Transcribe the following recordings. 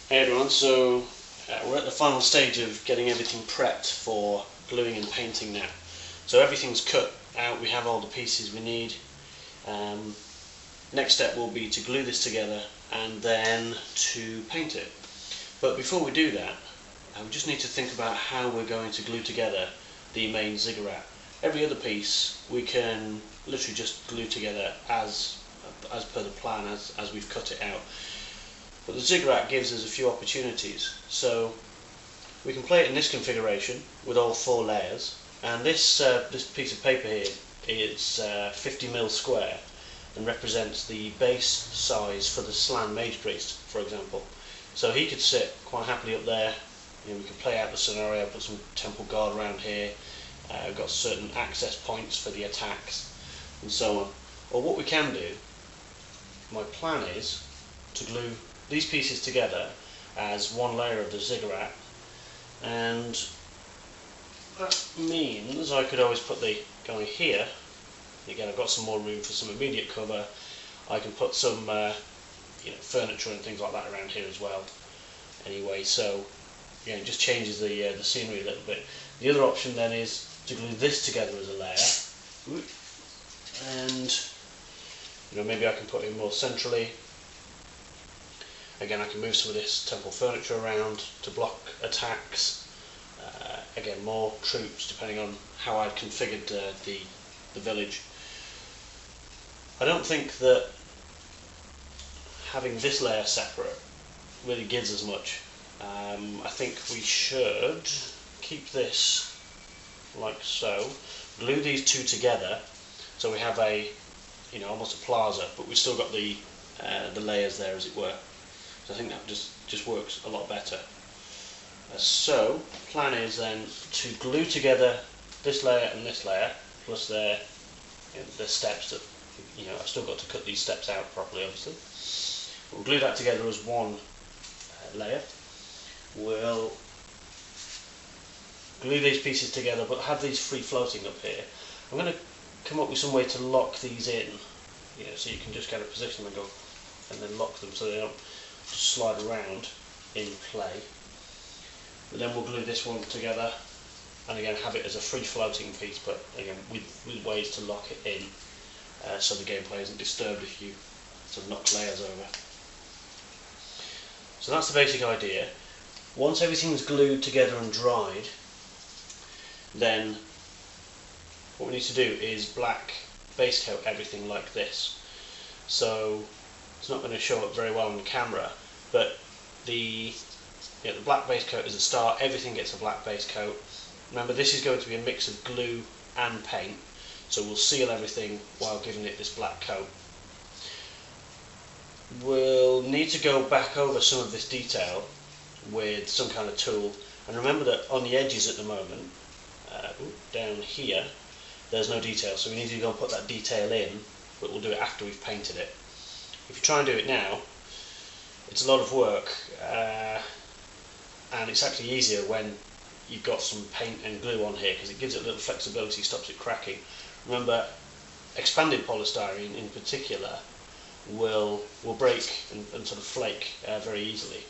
Hey everyone, so we're at the final stage of getting everything prepped for gluing and painting now. So everything's cut out, we have all the pieces we need. Next step will be to glue this together and then to paint it. But before we do that, we just need to think about how we're going to glue together the main ziggurat. Every other piece we can literally just glue together as per the plan, as we've cut it out. But the ziggurat gives us a few opportunities. So we can play it in this configuration with all 4 layers, and this piece of paper here is 50mm square and represents the base size for the Slan Mage Priest, for example. So he could sit quite happily up there. You know, we could play out the scenario, put some temple guard around here. We've got certain access points for the attacks and so on. Or what we can do, my plan is to glue these pieces together as one layer of the ziggurat, and that means I could always put the guy here. Again, I've got some more room for some immediate cover. I can put some furniture and things like that around here as well. Anyway, so yeah, it just changes the scenery a little bit. The other option then is to glue this together as a layer, and maybe I can put it more centrally. Again, I can move some of this temple furniture around to block attacks. Again, more troops depending on how I've configured the village. I don't think that having this layer separate really gives us much. I think we should keep this like so, glue these two together so we have a almost a plaza, but we've still got the layers there, as it were. So I think that just works a lot better. So the plan is then to glue together this layer and this layer, plus the steps that I've still got to cut these steps out properly, obviously. We'll glue that together as one layer. We'll glue these pieces together, but have these free floating up here. I'm going to come up with some way to lock these in, so you can just kind of position them and go, and then lock them so they don't slide around in play. But then we'll glue this one together and again have it as a free floating piece, but again with ways to lock it in so the gameplay isn't disturbed if you sort of knock layers over. So that's the basic idea. Once everything's glued together and dried, then what we need to do is black base coat everything like this. So it's not going to show up very well on the camera, but the black base coat is the start. Everything gets a black base coat. Remember, this is going to be a mix of glue and paint, so we'll seal everything while giving it this black coat. We'll need to go back over some of this detail with some kind of tool, and remember that on the edges at the moment, down here, there's no detail, so we need to go and put that detail in, but we'll do it after we've painted it. If you try and do it now, it's a lot of work, and it's actually easier when you've got some paint and glue on here, because it gives it a little flexibility, stops it cracking. Remember, expanded polystyrene in particular will break and sort of flake very easily.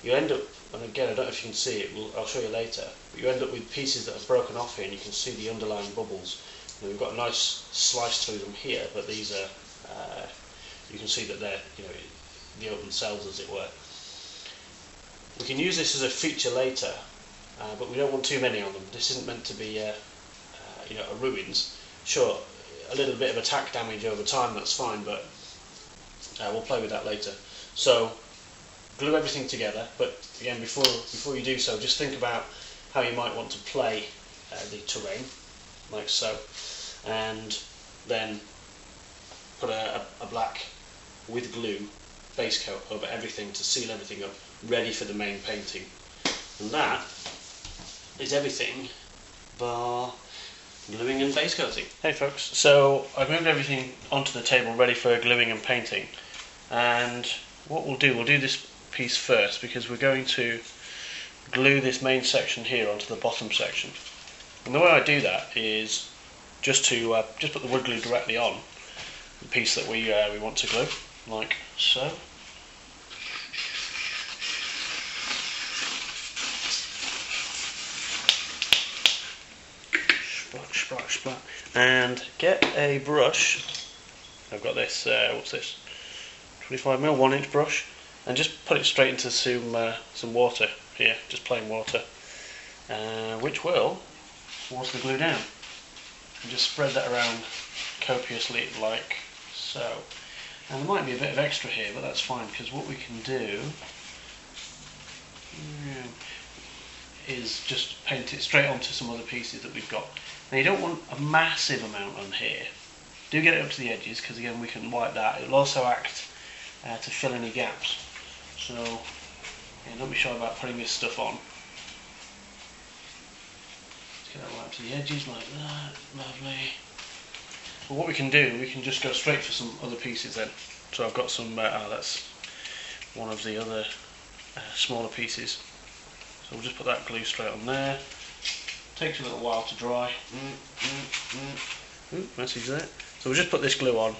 You end up, and again I don't know if you can see it, I'll show you later, but you end up with pieces that have broken off here, and you can see the underlying bubbles. We've got a nice slice through them here, but these are you can see that they're the open cells, as it were. We can use this as a feature later, but we don't want too many on them. This isn't meant to be a ruins. Sure, a little bit of attack damage over time, that's fine, but we'll play with that later. So glue everything together, but again, before you do so, just think about how you might want to play the terrain, like so, and then put a black with glue base coat over everything to seal everything up, ready for the main painting. And that is everything bar gluing and base coating. Hey folks, so I've moved everything onto the table ready for gluing and painting, and what we'll do this piece first, because we're going to glue this main section here onto the bottom section. And the way I do that is just put the wood glue directly on the piece that we want to glue, like so. flat, and get a brush. I've got this, what's this, 25mm 1-inch brush, and just put it straight into some water here, just plain water, which will water the glue down, and just spread that around copiously like so. And there might be a bit of extra here, but that's fine, because what we can do is just paint it straight onto some other pieces that we've got. Now you don't want a massive amount on here. Do get it up to the edges, because again we can wipe that. It'll also act to fill any gaps. So yeah, don't be shy about putting this stuff on. Let's get that right up to the edges like that. Lovely. But what we can do, we can just go straight for some other pieces then. So I've got some, that's one of the other smaller pieces. So we'll just put that glue straight on there. Takes a little while to dry. Ooh, message there. So we'll just put this glue on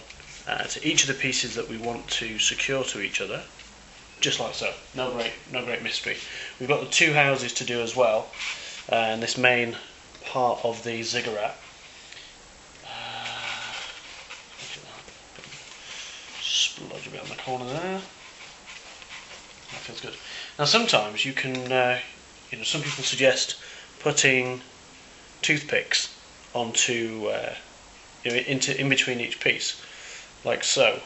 to each of the pieces that we want to secure to each other, just like so. No great mystery. We've got the two houses to do as well, and this main part of the ziggurat. Splodge a bit on the corner there. That feels good. Now sometimes you can, some people suggest putting toothpicks onto, in between each piece, like so,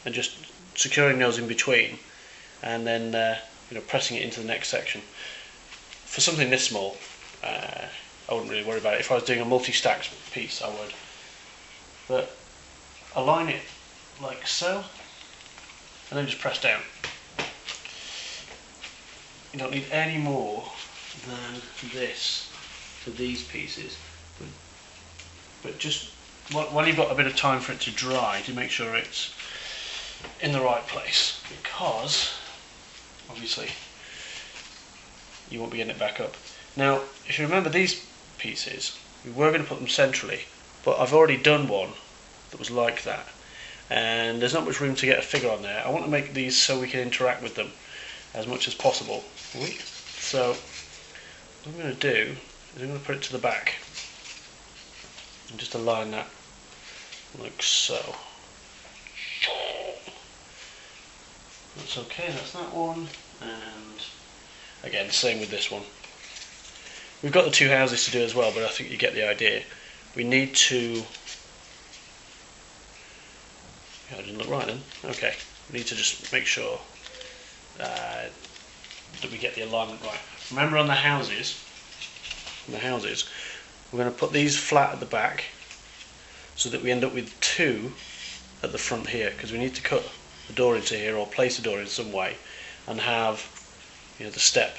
and just securing those in between, and then pressing it into the next section. For something this small, I wouldn't really worry about it. If I was doing a multi-stacked piece, I would. But align it like so, and then just press down. You don't need any more than this for these pieces, but just while you've got a bit of time for it to dry, to make sure it's in the right place, because obviously you won't be getting it back up. Now if you remember these pieces, we were going to put them centrally, but I've already done one that was like that, and there's not much room to get a figure on there. I want to make these so we can interact with them as much as possible. So what I'm going to do is I'm going to put it to the back and just align that like so. That's okay, that's that one, and again same with this one. We've got the two houses to do as well, but I think you get the idea. We need to, I didn't look right then, okay, we need to just make sure that we get the alignment right. Remember on the houses, we're going to put these flat at the back so that we end up with two at the front here, because we need to cut the door into here or place the door in some way and have the step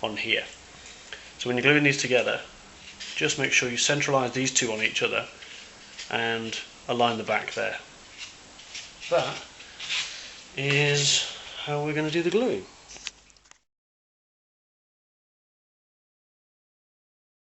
on here. So when you're gluing these together, just make sure you centralise these two on each other and align the back there. That is how we're going to do the gluing.